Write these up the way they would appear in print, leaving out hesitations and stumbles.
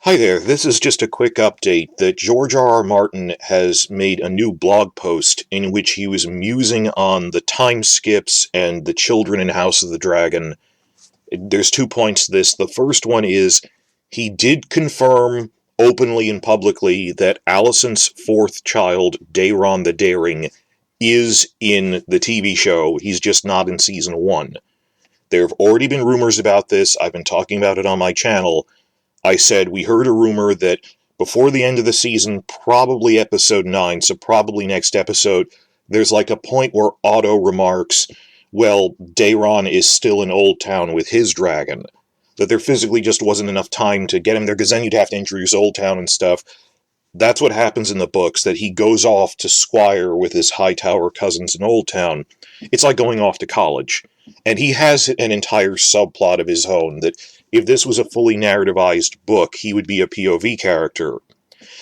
Hi there, this is just a quick update that George R.R. Martin has made a new blog post in which he was musing on the time skips and the children in House of the Dragon. There's 2 points to this. The first one is he did confirm openly and publicly that Alicent's fourth child, Daeron the Daring, is in the TV show. He's just not in season 1. There have already been rumors about this. I've been talking about it on my channel. I said we heard a rumor that before the end of the season, probably episode 9, so probably next episode, there's like a point where Otto remarks, well, Daeron is still in Old Town with his dragon. That there physically just wasn't enough time to get him there, because then you'd have to introduce Old Town and stuff. That's what happens in the books, that he goes off to squire with his Hightower cousins in Old Town. It's like going off to college. And he has an entire subplot of his own that if this was a fully narrativized book, he would be a POV character.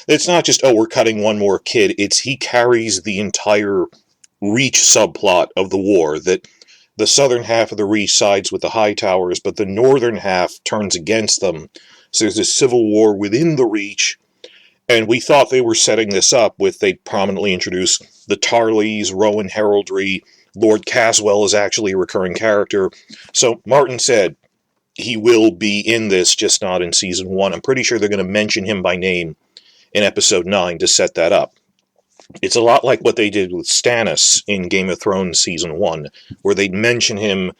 It's not just, oh, we're cutting one more kid. It's he carries the entire Reach subplot of the war, that the southern half of the Reach sides with the Hightowers, but the northern half turns against them. So there's a civil war within the Reach, and we thought they were setting this up with, they prominently introduce the Tarleys, Rowan heraldry, Lord Caswell is actually a recurring character. So Martin said he will be in this, just not in season 1. I'm pretty sure they're going to mention him by name in episode 9 to set that up. It's a lot like what they did with Stannis in Game of Thrones season 1, where they'd mention him,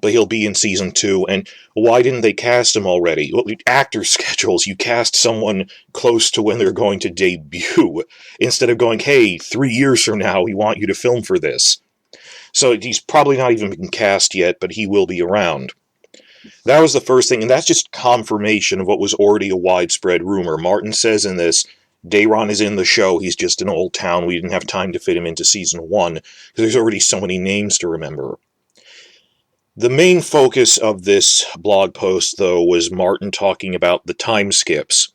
but he'll be in season 2. And why didn't they cast him already? Well, actor schedules, you cast someone close to when they're going to debut, instead of going, hey, 3 years from now, we want you to film for this. So he's probably not even been cast yet, but he will be around. That was the first thing, and that's just confirmation of what was already a widespread rumor. Martin says in this, Daeron is in the show, he's just in Old Town, we didn't have time to fit him into season 1, because there's already so many names to remember. The main focus of this blog post, though, was Martin talking about the time skips.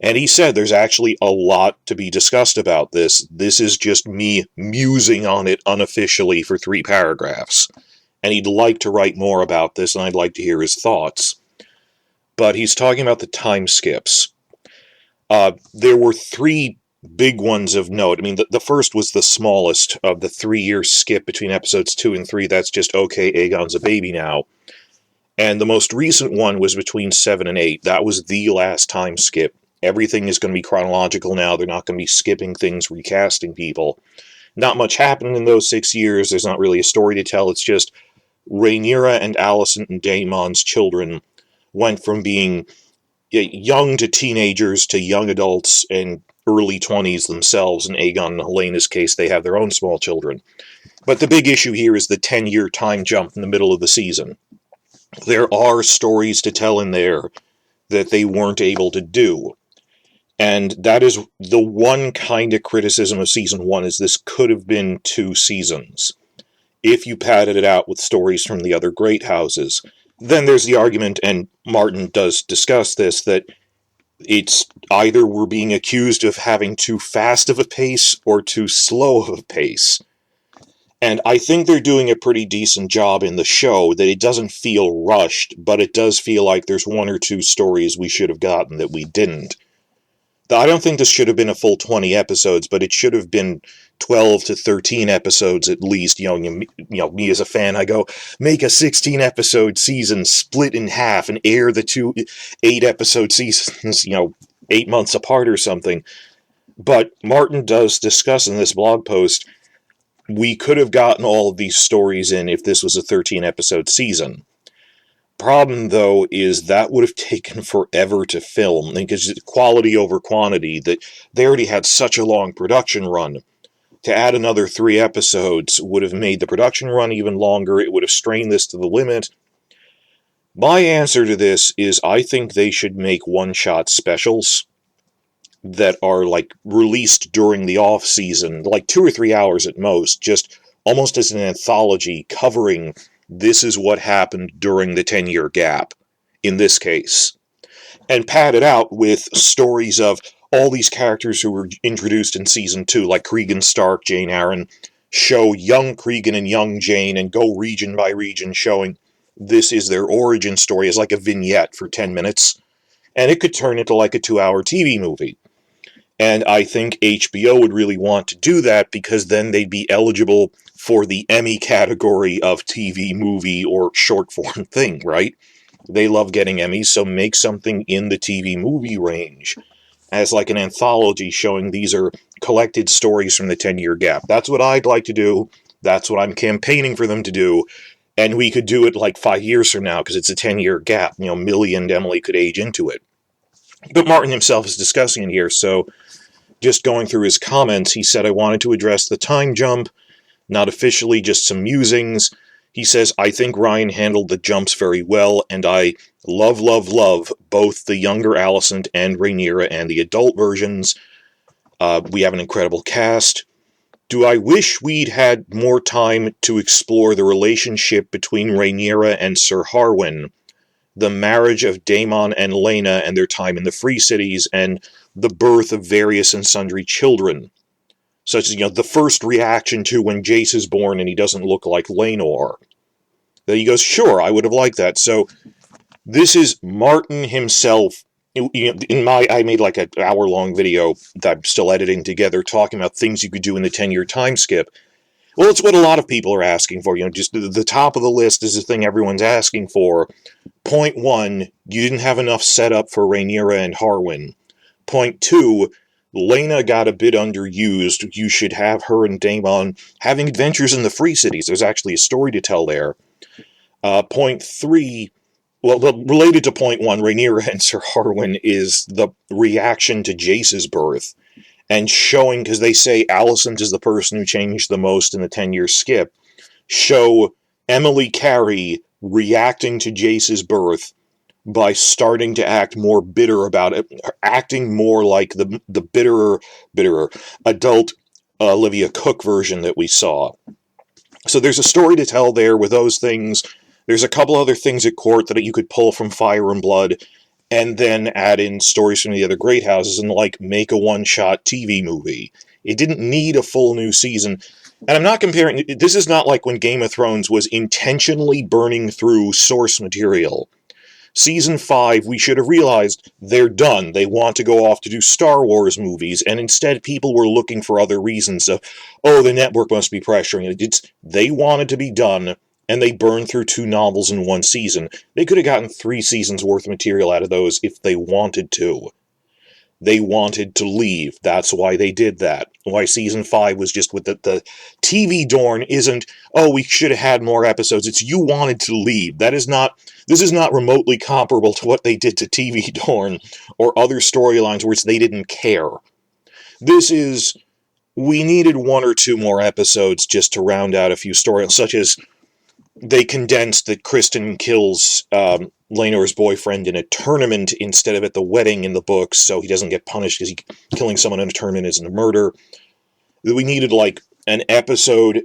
And he said there's actually a lot to be discussed about this. This is just me musing on it unofficially for 3 paragraphs. And he'd like to write more about this, and I'd like to hear his thoughts. But he's talking about the time skips. There were 3 big ones of note. I mean, the first was the smallest of the 3-year skip between episodes 2 and 3. That's just, okay, Aegon's a baby now. And the most recent one was between 7 and 8. That was the last time skip. Everything is going to be chronological now. They're not going to be skipping things, recasting people. Not much happened in those 6 years. There's not really a story to tell. It's just Rhaenyra and Alicent and Daemon's children went from being young to teenagers to young adults and early 20s themselves. In Aegon and Helena's case, they have their own small children. But the big issue here is the 10-year time jump in the middle of the season. There are stories to tell in there that they weren't able to do. And that is the one kind of criticism of season 1, is this could have been 2 seasons. If you padded it out with stories from the other great houses, then there's the argument, and Martin does discuss this, that it's either we're being accused of having too fast of a pace or too slow of a pace. And I think they're doing a pretty decent job in the show, that it doesn't feel rushed, but it does feel like there's 1 or 2 stories we should have gotten that we didn't. I don't think this should have been a full 20 episodes, but it should have been 12 to 13 episodes at least. Me as a fan, I go, make a 16-episode season, split in half, and air the 2 8-episode seasons, 8 months apart or something. But Martin does discuss in this blog post, we could have gotten all of these stories in if this was a 13-episode season. Problem, though, is that would have taken forever to film, because quality over quantity, that they already had such a long production run. To add another 3 episodes would have made the production run even longer. It would have strained this to the limit. My answer to this is I think they should make one-shot specials that are released during the off-season, 2 or 3 hours at most, just almost as an anthology covering this is what happened during the 10-year gap, in this case. And pad it out with stories of all these characters who were introduced in Season 2, like Cregan Stark, Jane Arryn, show young Cregan and young Jane, and go region by region showing this is their origin story, as like a vignette for 10 minutes. and it could turn into like a 2-hour TV movie. And I think HBO would really want to do that because then they'd be eligible for the Emmy category of TV, movie, or short form thing, right? They love getting Emmys, so make something in the TV movie range as like an anthology showing these are collected stories from the 10-year gap. That's what I'd like to do. That's what I'm campaigning for them to do. And we could do it like 5 years from now because it's a 10-year gap. Millie and Emily could age into it. But Martin himself is discussing it here, so just going through his comments, he said, I wanted to address the time jump, not officially, just some musings. He says, I think Ryan handled the jumps very well, and I love both the younger Alicent and Rhaenyra and the adult versions. We have an incredible cast. Do I wish we'd had more time to explore the relationship between Rhaenyra and Sir Harwin, the marriage of Daemon and Laena and their time in the Free Cities, and the birth of various and sundry children, such as, the first reaction to when Jace is born and he doesn't look like Laenor. Then he goes, sure, I would have liked that. So this is Martin himself. I made like an hour-long video that I'm still editing together talking about things you could do in the 10-year time skip. Well, it's what a lot of people are asking for. Just the top of the list is the thing everyone's asking for. Point 1, you didn't have enough setup for Rhaenyra and Harwin. Point 2, Laena got a bit underused. You should have her and Daemon having adventures in the Free Cities. There's actually a story to tell there. Point 3, well, related to point 1, Rhaenyra and Sir Harwin is the reaction to Jace's birth. And showing, because they say Alicent is the person who changed the most in the 10-year skip, show Emily Carey reacting to Jace's birth by starting to act more bitter about it, acting more like the bitterer adult Olivia Cook version that we saw. So there's a story to tell there with those things. There's a couple other things at court that you could pull from Fire and Blood, and then add in stories from the other great houses and make a one-shot TV movie. It didn't need a full new season. And I'm not comparing, this is not like when Game of Thrones was intentionally burning through source material. Season 5, we should have realized they're done. They want to go off to do Star Wars movies, and instead people were looking for other reasons of, the network must be pressuring it. They wanted to be done, and they burned through 2 novels in 1 season. They could have gotten 3 seasons worth of material out of those if they wanted to. They wanted to leave. That's why they did that. Why season 5 was just with the TV Dorn isn't, we should have had more episodes. It's you wanted to leave. This is not remotely comparable to what they did to TV Dorn or other storylines where they didn't care. This is, we needed 1 or 2 more episodes just to round out a few storylines, such as they condensed that Kristen kills Laenor's boyfriend in a tournament instead of at the wedding in the books, so he doesn't get punished because killing someone in a tournament isn't a murder. We needed an episode.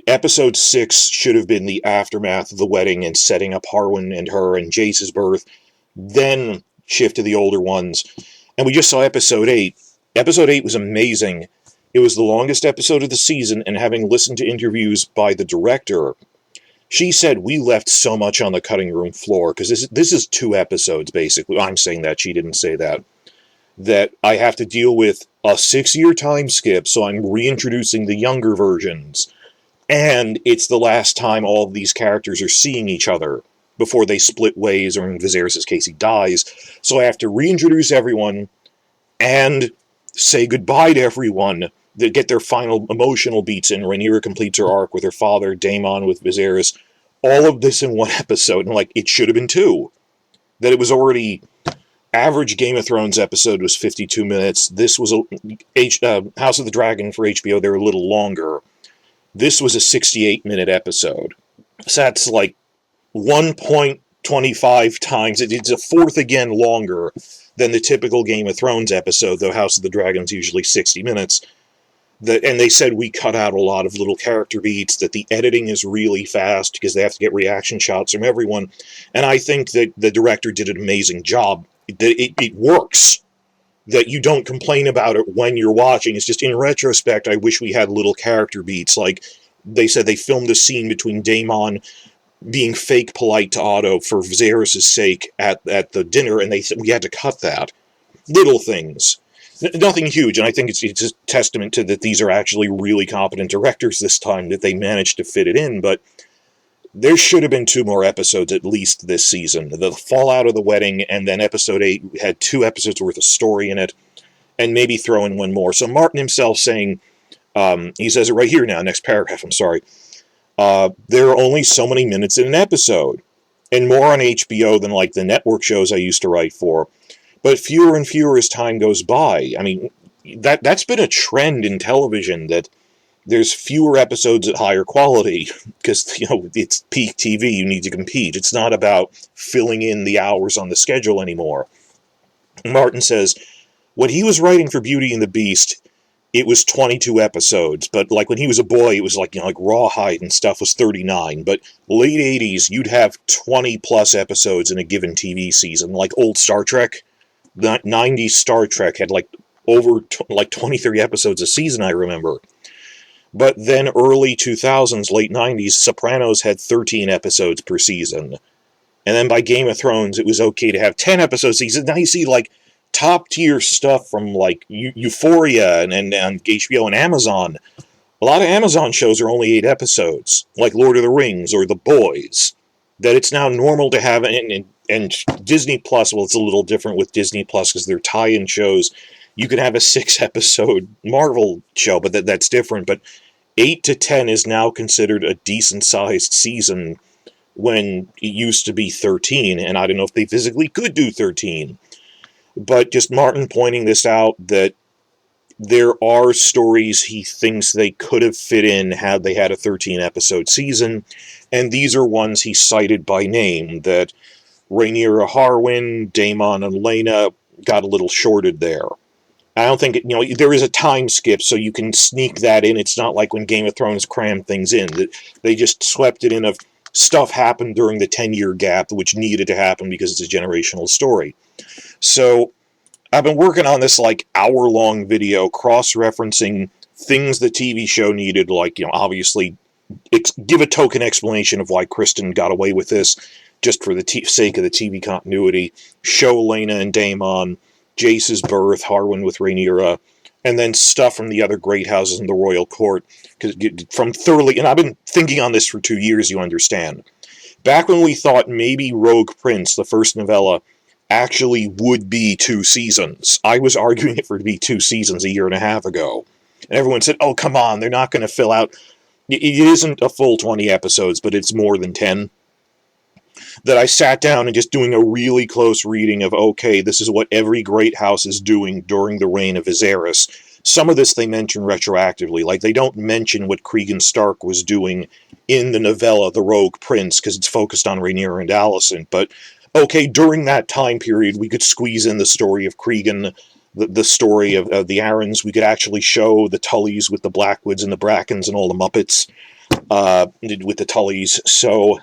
Episode 6 should have been the aftermath of the wedding and setting up Harwin and her and Jace's birth, then shift to the older ones. And we just saw episode 8. Episode 8 was amazing. It was the longest episode of the season, and having listened to interviews by the director, she said, we left so much on the cutting room floor, because this is 2 episodes, basically. I'm saying that, she didn't say that. That I have to deal with a 6-year time skip, so I'm reintroducing the younger versions. And it's the last time all of these characters are seeing each other before they split ways, or in Viserys' case, he dies. So I have to reintroduce everyone and say goodbye to everyone. They get their final emotional beats in. Rhaenyra completes her arc with her father, Daemon with Viserys. All of this in 1 episode, and it should have been 2. That it was already, average Game of Thrones episode was 52 minutes. This was House of the Dragon for HBO, they're a little longer. This was a 68-minute episode. So that's 1.25 times, it's a fourth again longer than the typical Game of Thrones episode, though House of the Dragon's usually 60 minutes. And they said we cut out a lot of little character beats, that the editing is really fast because they have to get reaction shots from everyone. And I think that the director did an amazing job. It works. That you don't complain about it when you're watching. It's just, in retrospect, I wish we had little character beats. They said they filmed a scene between Daemon being fake polite to Otto for Viserys' sake at the dinner, and they said we had to cut that. Little things. Nothing huge, and I think it's a testament to that these are actually really competent directors this time, that they managed to fit it in, but there should have been 2 more episodes at least this season. The fallout of the wedding, and then episode 8 had 2 episodes worth of story in it, and maybe throw in 1 more. So Martin himself saying, he says it right here now, next paragraph, I'm sorry, there are only so many minutes in an episode, and more on HBO than like the network shows I used to write for, but fewer and fewer as time goes by. I mean, that's been a trend in television, that there's fewer episodes at higher quality, because, it's peak TV, you need to compete. It's not about filling in the hours on the schedule anymore. Martin says, when he was writing for Beauty and the Beast, it was 22 episodes, but like when he was a boy, it was like, like Rawhide and stuff was 39, but late 80s, you'd have 20 plus episodes in a given TV season, like old Star Trek. The 90s Star Trek had like over 23 episodes a season, I remember. But then early 2000s, late 90s, Sopranos had 13 episodes per season. And then by Game of Thrones, it was okay to have 10 episodes a season. Now you see, like, top-tier stuff from, like, Euphoria and HBO and Amazon. A lot of Amazon shows are only 8 episodes, like Lord of the Rings or The Boys. That it's now normal to have, and Disney Plus, well, it's a little different with Disney Plus because they're tie-in shows. You can have a 6-episode Marvel show, but that's different. But 8 to 10 is now considered a decent-sized season, when it used to be 13, and I don't know if they physically could do 13. But just Martin pointing this out, that there are stories he thinks they could have fit in had they had a 13-episode season, and these are ones he cited by name, that Rhaenyra Harwin, Daemon, and Laena got a little shorted there. I don't think, there is a time skip, so you can sneak that in. It's not like when Game of Thrones crammed things in. They just swept it in of stuff happened during the 10-year gap, which needed to happen because it's a generational story. So I've been working on this like hour-long video, cross-referencing things the TV show needed, like, obviously give a token explanation of why Kristen got away with this, just for the sake of the TV continuity, show Laena and Daemon, Jace's birth, Harwin with Rhaenyra, and then stuff from the other great houses in the royal court. From thoroughly, and I've been thinking on this for 2 years, you understand. Back when we thought maybe Rogue Prince, the first novella, actually would be 2 seasons. I was arguing it for it to be 2 seasons a year and a half ago. And everyone said, oh, come on, they're not going to fill out. It isn't a full 20 episodes, but it's more than 10. That I sat down and just doing a really close reading of, okay, this is what every great house is doing during the reign of Viserys. Some of this they mention retroactively, like they don't mention what Cregan Stark was doing in the novella The Rogue Prince, because it's focused on Rhaenyra and Alicent, but okay, during that time period, we could squeeze in the story of Cregan, the story of the Arryns. We could actually show the Tullys with the Blackwoods and the Brackens and all the Muppets with the Tullys. So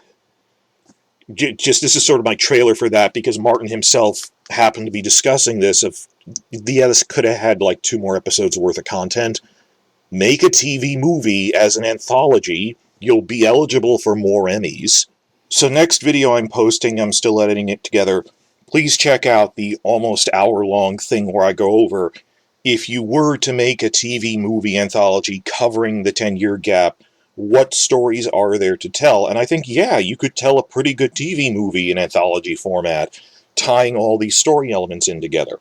just this is sort of my trailer for that, because Martin himself happened to be discussing this of, this could have had like 2 more episodes worth of content. Make a TV movie as an anthology. You'll be eligible for more Emmys. So next video I'm posting, I'm still editing it together. Please check out the almost hour-long thing where I go over, if you were to make a TV movie anthology covering the 10-year gap, what stories are there to tell? And I think, yeah, you could tell a pretty good TV movie in anthology format, tying all these story elements in together.